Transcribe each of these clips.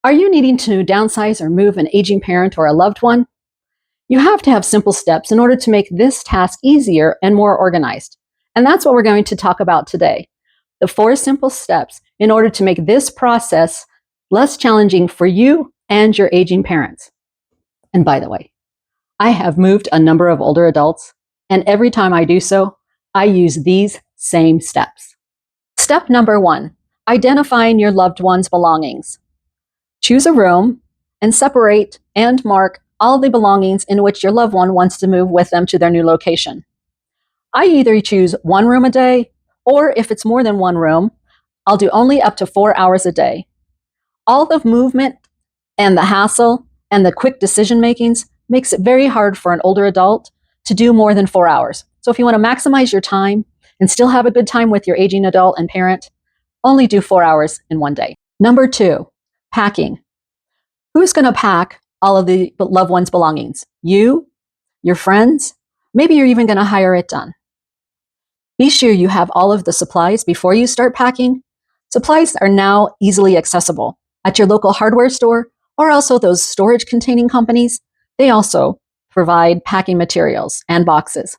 Are you needing to downsize or move an aging parent or a loved one? You have to have simple steps in order to make this task easier and more organized. And that's what we're going to talk about today. The 4 simple steps in order to make this process less challenging for you and your aging parents. And by the way, I have moved a number of older adults, and every time I do so, I use these same steps. Step number 1, identifying your loved one's belongings. Choose a room and separate and mark all the belongings in which your loved one wants to move with them to their new location. I either choose 1 room a day, or if it's more than 1 room, I'll do only up to 4 hours a day. All the movement and the hassle and the quick decision makings makes it very hard for an older adult to do more than 4 hours. So if you want to maximize your time and still have a good time with your aging adult and parent, only do 4 hours in one day. Number 2, packing. Who's going to pack all of the loved one's belongings? You? Your friends? Maybe you're even going to hire it done. Be sure you have all of the supplies before you start packing. Supplies are now easily accessible at your local hardware store, or also those storage containing companies. They also provide packing materials and boxes.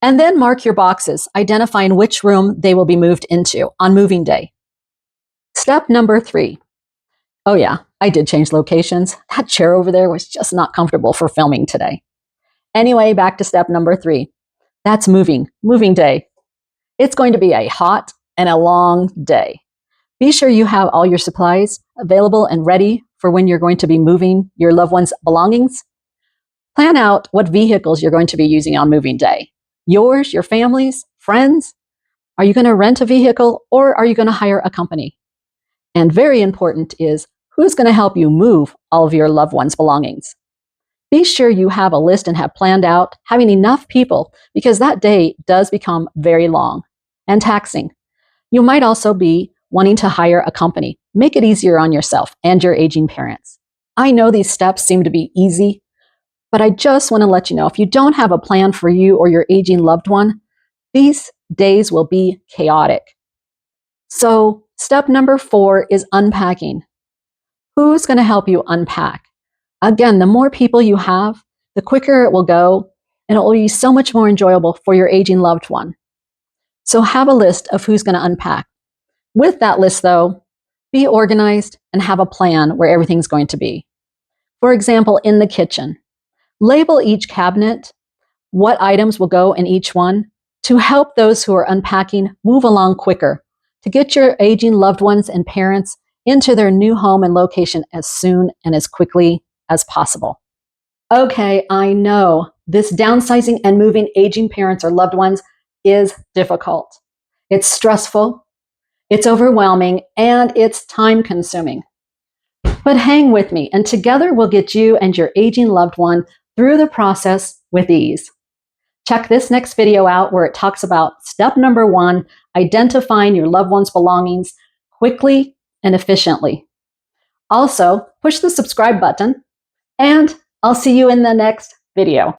And then mark your boxes, identifying which room they will be moved into on moving day. Step number 3. Oh yeah, I did change locations. That chair over there was just not comfortable for filming today. Anyway, back to step number 3. That's moving day. It's going to be a hot and a long day. Be sure you have all your supplies available and ready for when you're going to be moving your loved one's belongings. Plan out what vehicles you're going to be using on moving day. Yours, your family's, friends? Are you going to rent a vehicle, or are you going to hire a company? And very important is, who's going to help you move all of your loved one's belongings? Be sure you have a list and have planned out having enough people, because that day does become very long and taxing. You might also be wanting to hire a company. Make it easier on yourself and your aging parents. I know these steps seem to be easy, but I just want to let you know, if you don't have a plan for you or your aging loved one, these days will be chaotic. So step number 4 is unpacking. Who's going to help you unpack? Again, the more people you have, the quicker it will go, and it will be so much more enjoyable for your aging loved one. So have a list of who's going to unpack. With that list, though, be organized and have a plan where everything's going to be. For example, in the kitchen, label each cabinet, what items will go in each one, to help those who are unpacking move along quicker, to get your aging loved ones and parents into their new home and location as soon and as quickly as possible. Okay, I know this downsizing and moving aging parents or loved ones is difficult. It's stressful, it's overwhelming, and it's time consuming. But hang with me, and together we'll get you and your aging loved one through the process with ease. Check this next video out, where it talks about step number 1, identifying your loved one's belongings quickly and efficiently. Also, push the subscribe button, and I'll see you in the next video.